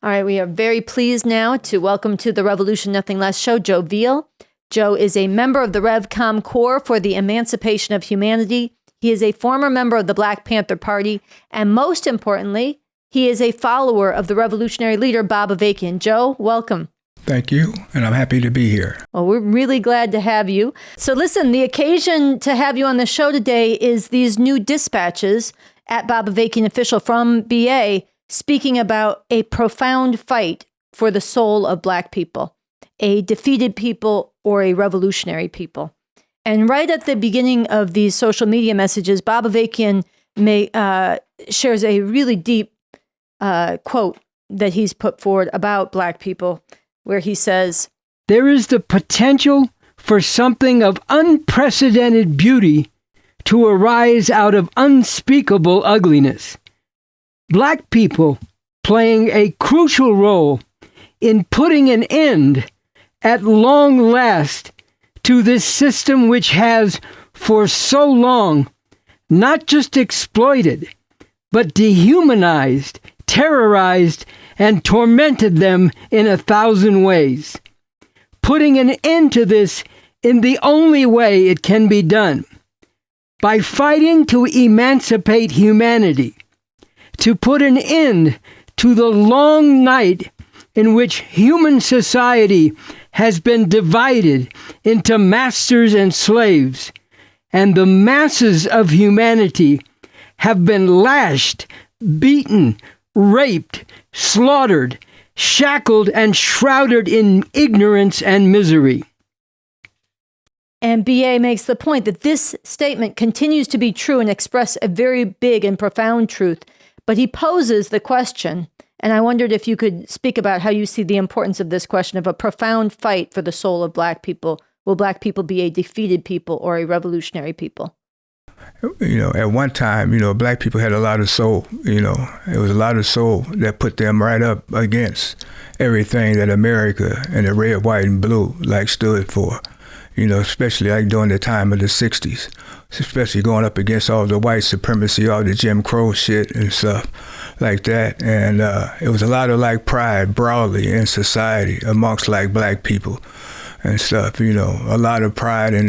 All right, we are very pleased now to welcome to the Revolution Nothing Less show, Joe Veale. Joe is a member of the RevCom Corps for the Emancipation of Humanity. He is a former member of the Black Panther Party. And most importantly, he is a follower of the revolutionary leader, Bob Avakian. Joe, welcome. Thank you, and I'm happy to be here. Well, we're really glad to have you. So listen, the occasion to have you on the show today is these new dispatches at Bob Avakian Official from BA speaking about a profound fight for the soul of Black people, a defeated people or a revolutionary people. And right at the beginning of these social media messages, Bob Avakian shares a really deep quote that he's put forward about Black people, where he says, "There is the potential for something of unprecedented beauty to arise out of unspeakable ugliness. Black people playing a crucial role in putting an end, at long last, to this system which has, for so long, not just exploited, but dehumanized, terrorized, and tormented them in 1,000 ways. Putting an end to this in the only way it can be done, by fighting to emancipate humanity, to put an end to the long night in which human society has been divided into masters and slaves, and the masses of humanity have been lashed, beaten, raped, slaughtered, shackled, and shrouded in ignorance and misery." And BA makes the point that this statement continues to be true and express a very big and profound truth. But he poses the question, and I wondered if you could speak about how you see the importance of this question of a profound fight for the soul of Black people. Will Black people be a defeated people or a revolutionary people? At one time, Black people had a lot of soul. It was a lot of soul that put them right up against everything that America and the red, white, and blue stood for. Especially during the time of the 60s, especially going up against all the white supremacy, all the Jim Crow shit and stuff like that. And it was a lot of pride broadly in society amongst Black people and stuff, a lot of pride and,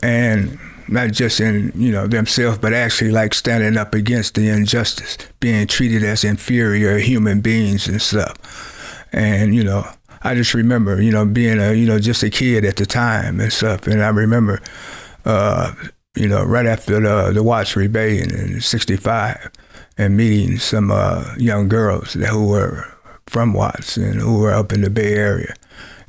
and not just in, themselves, but actually standing up against the injustice, being treated as inferior human beings and stuff. And, I just remember, being just a kid at the time and stuff. And I remember, right after the Watts Rebellion in '65 and meeting some young girls who were from Watts and who were up in the Bay Area.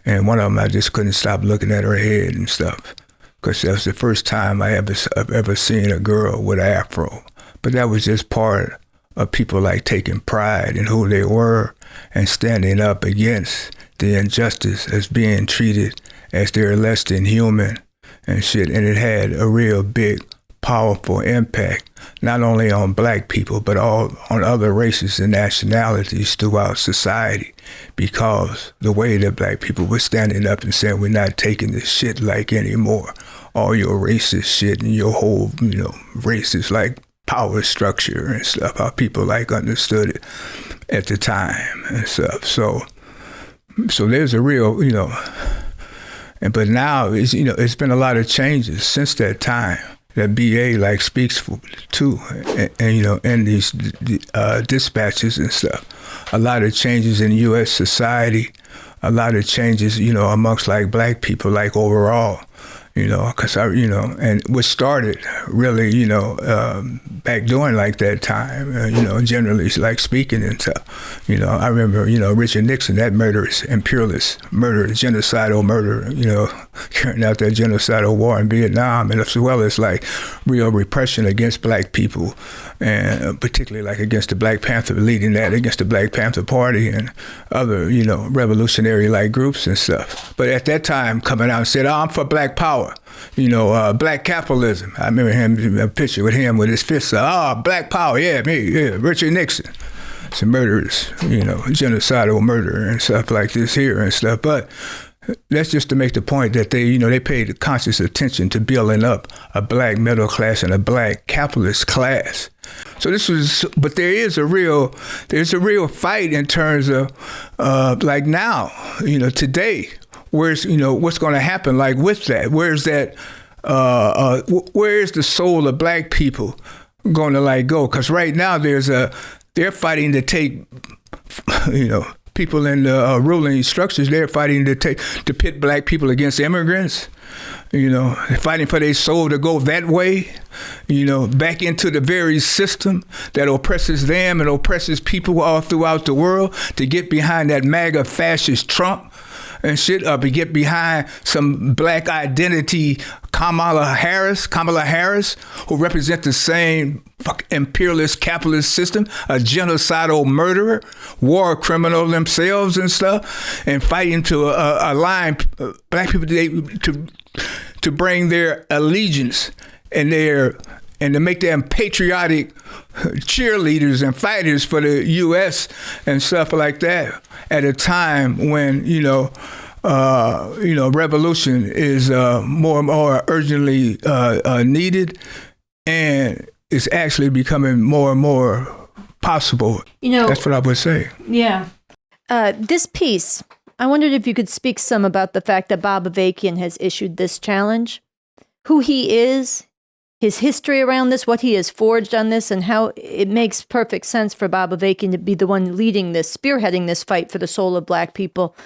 And one of them, I just couldn't stop looking at her head and stuff, because that was the first time I've ever seen a girl with an afro. But that was just part of people taking pride in who they were and standing up against the injustice as being treated as they're less than human and shit. And it had a real big, powerful impact, not only on Black people, but on other races and nationalities throughout society, because the way that Black people were standing up and saying, we're not taking this shit anymore. All your racist shit and your whole, racist power structure and stuff, how people understood it at the time and stuff. So there's a real, but now it's been a lot of changes since that time that BA speaks to, and in these dispatches and stuff. A lot of changes in U.S. society, a lot of changes, amongst Black people, overall. Because and what started really, back during that time, generally speaking and stuff. I remember, Richard Nixon, that murderous, imperialist murder, genocidal murder, carrying out that genocidal war in Vietnam, and as well as real repression against Black people, and particularly against the Black Panther, leading that against the Black Panther Party and other, revolutionary groups and stuff. But at that time, coming out and said, I'm for Black power. Black capitalism. I remember him, a picture with him with his fists up. Black power, yeah, me, yeah, Richard Nixon. Some murderers, genocidal murder and stuff like this here and stuff. But That's just to make the point that they paid conscious attention to building up a black middle class and a black capitalist class. So but there's a real fight in terms of like now, today, where's, what's going to happen like with that? Where's that, where's the soul of black people going to like go? Because right now they're fighting to take, people in the ruling structures, they're fighting to pit black people against immigrants. They're fighting for their soul to go that way, back into the very system that oppresses them and oppresses people all throughout the world, to get behind that MAGA fascist Trump and shit, to get behind some black identity Kamala Harris, who represent the same imperialist capitalist system, a genocidal murderer, war criminal themselves and stuff, and fighting to align black people to bring their allegiance and to make them patriotic cheerleaders and fighters for the U.S. and stuff like that at a time when, revolution is more and more urgently needed, and it's actually becoming more and more possible. That's what I would say. Yeah. This piece, I wondered if you could speak some about the fact that Bob Avakian has issued this challenge, who he is, his history around this, what he has forged on this, and how it makes perfect sense for Bob Avakian to be the one leading this, spearheading this fight for the soul of black people,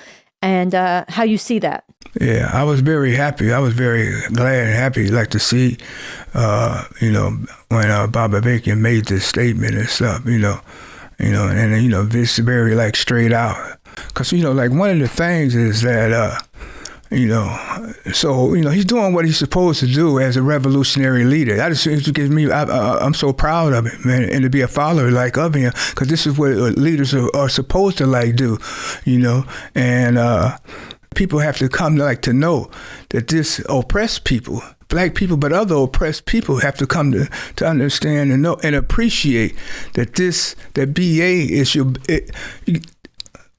and how you see that. Yeah, I was very happy. I was very glad and happy, like to see, when Bob Avakian made this statement and stuff, and this very like straight out. Because, like one of the things is that, he's doing what he's supposed to do as a revolutionary leader. It gives me, I'm so proud of him, man, and to be a follower like of him, because this is what leaders are supposed to like do, and people have to come to know that this oppressed people, black people, but other oppressed people have to come to understand and know and appreciate that BA is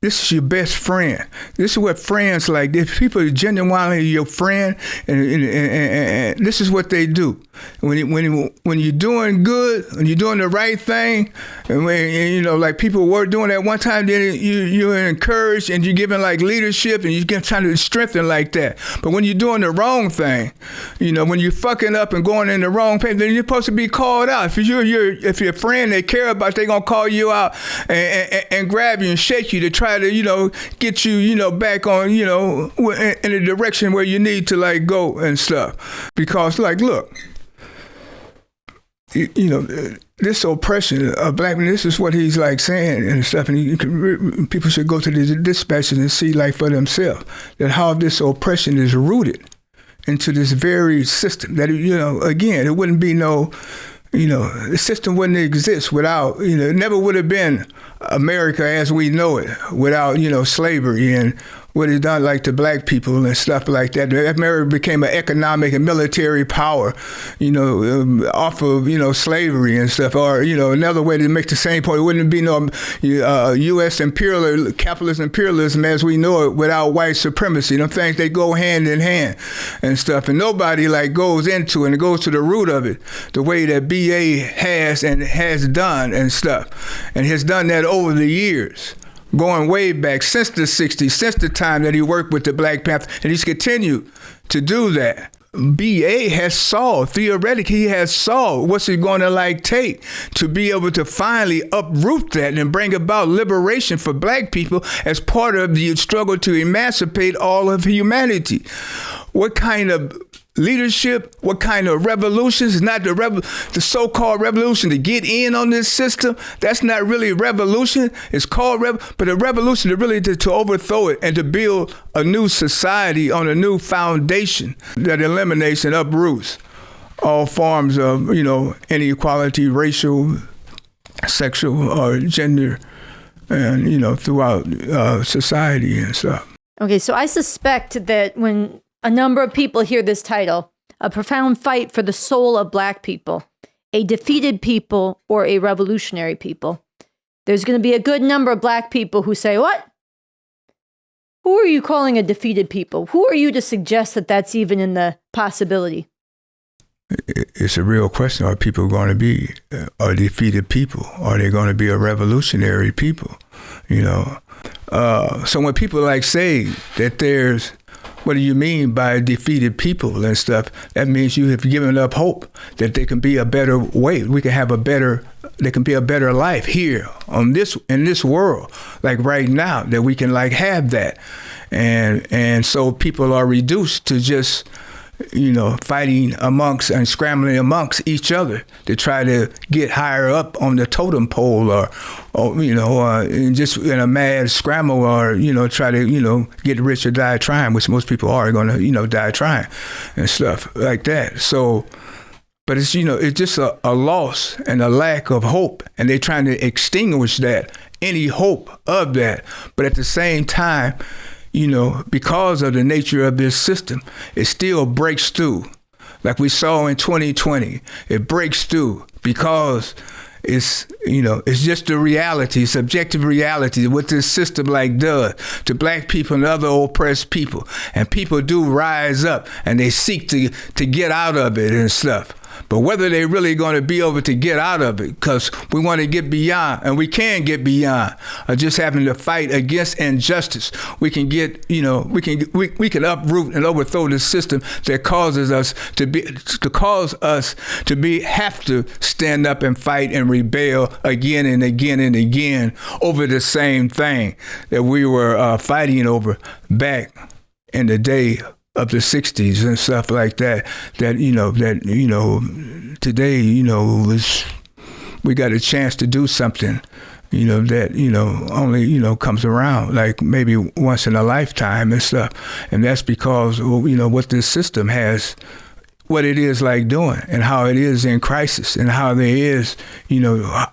this is your best friend. This is what friends like. If people are genuinely your friend, and this is what they do. When you're doing good, when you're doing the right thing, and when like people were doing at one time, then you're encouraged and you're giving like leadership and you're trying to strengthen like that. But when you're doing the wrong thing, when you're fucking up and going in the wrong path, then you're supposed to be called out. If you're a friend they care about, they're gonna call you out and grab you and shake you to try to get you back on in the direction where you need to like go and stuff. Because like look, this oppression of black men, this is what he's like saying and stuff, and people should go to the dispatches and see like for themselves that how this oppression is rooted into this very system that again, it wouldn't be no the system wouldn't exist without, it never would have been America as we know it without, slavery and what it done like to black people and stuff like that. America became an economic and military power, off of, slavery and stuff. Or, another way to make the same point, it wouldn't be no U.S. capitalist imperialism as we know it without white supremacy. Them things, they go hand in hand and stuff. And nobody like goes into it and goes to the root of it the way that BA has and has done and stuff. And has done that over the years, going way back since the 60s, since the time that he worked with the Black Panther, and he's continued to do that. BA has solved, theoretically, he has solved what's it going to like take to be able to finally uproot that and bring about liberation for black people as part of the struggle to emancipate all of humanity. What kind of leadership, what kind of revolutions? It's not the so-called revolution to get in on this system. That's not really revolution. It's called but a revolution to really to overthrow it and to build a new society on a new foundation that eliminates and uproots all forms of, inequality, racial, sexual, or gender, and, throughout society and stuff. Okay, so I suspect that when a number of people hear this title, A Profound Fight for the Soul of Black People, a Defeated People or a Revolutionary People, there's going to be a good number of black people who say, what? Who are you calling a defeated people? Who are you to suggest that that's even in the possibility? It's a real question. Are people going to be a defeated people? Are they going to be a revolutionary people? So when people say that there's, what do you mean by defeated people and stuff? That means you have given up hope that there can be a better way. There can be a better life here in this world, like right now, that we can have that. And so people are reduced to just, fighting amongst and scrambling amongst each other to try to get higher up on the totem pole or just in a mad scramble or, try to, get rich or die trying, which most people are going to, die trying and stuff like that. So, but it's, it's just a loss and a lack of hope. And they're trying to extinguish any hope of that. But at the same time, because of the nature of this system, it still breaks through. Like we saw in 2020, it breaks through because it's just the reality, subjective reality, what this system does to black people and other oppressed people. And people do rise up and they seek to get out of it and stuff. But whether they're really going to be able to get out of it, because we want to get beyond, and we can get beyond, just having to fight against injustice. We can get, we can uproot and overthrow the system that causes us to have to stand up and fight and rebel again and again and again over the same thing that we were fighting over back in the day of the 60s and stuff like that, today, we got a chance to do something, that, only, comes around like maybe once in a lifetime and stuff. And that's because, what this system has, what it is doing and how it is in crisis and how there is,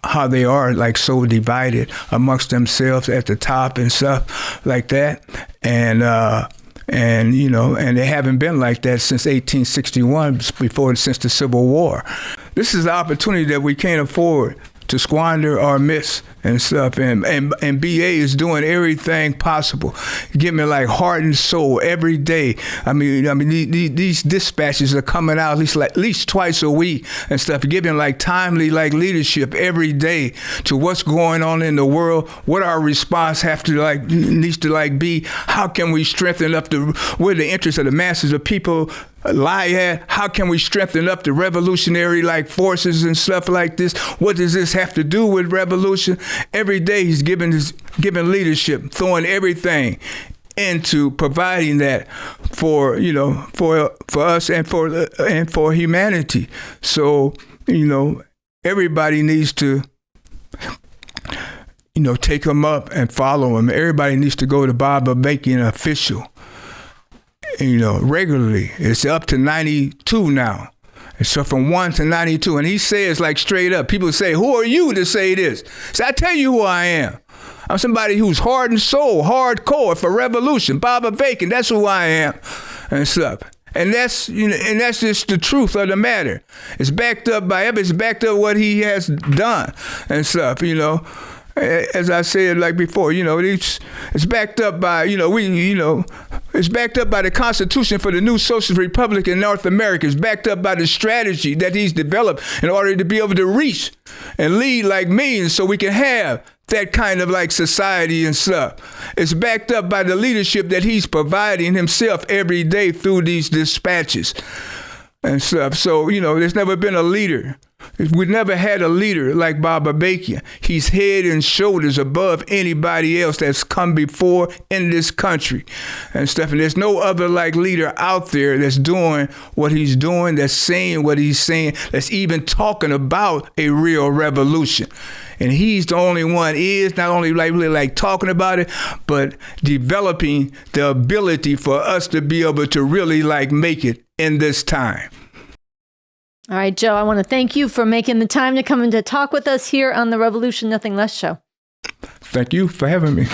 how they are so divided amongst themselves at the top and stuff like that. And they haven't been like that since 1861, since the Civil War. This is the opportunity that we can't afford to squander or miss and stuff. And BA is doing everything possible, giving heart and soul every day. I mean, these dispatches are coming out at least twice a week and stuff, giving timely leadership every day to what's going on in the world, what our response needs to be, how can we strengthen up where the interests of the masses of people lie at, how can we strengthen up the revolutionary forces and stuff like this. What does this have to do with revolution? Every day he's giving leadership, throwing everything into providing that for us and for humanity. So everybody needs to take him up and follow him. Everybody needs to go to Bob AVAKIAN Official regularly. It's up to 92 now. And so from 1 to 92, and he says straight up, people say, who are you to say this? So I tell you who I am. I'm somebody who's heart and soul, hardcore for revolution. Bob AVAKIAN, that's who I am and stuff. And that's just the truth of the matter. It's backed up by what he has done and stuff, As I said before, it's backed up by, it's backed up by the Constitution for the new Socialist Republic in North America. It's backed up by the strategy that he's developed in order to be able to reach and lead like me, and so we can have that kind of society and stuff. It's backed up by the leadership that he's providing himself every day through these dispatches and stuff. So, there's never been a leader. We've never had a leader like Bob AVAKIAN. He's head and shoulders above anybody else that's come before in this country and stuff. And there's no other leader out there that's doing what he's doing, that's saying what he's saying, that's even talking about a real revolution. And he's the only one is not only really talking about it, but developing the ability for us to be able to really make it in this time. All right, Joe, I want to thank you for making the time to come and to talk with us here on the Revolution Nothing Less show. Thank you for having me.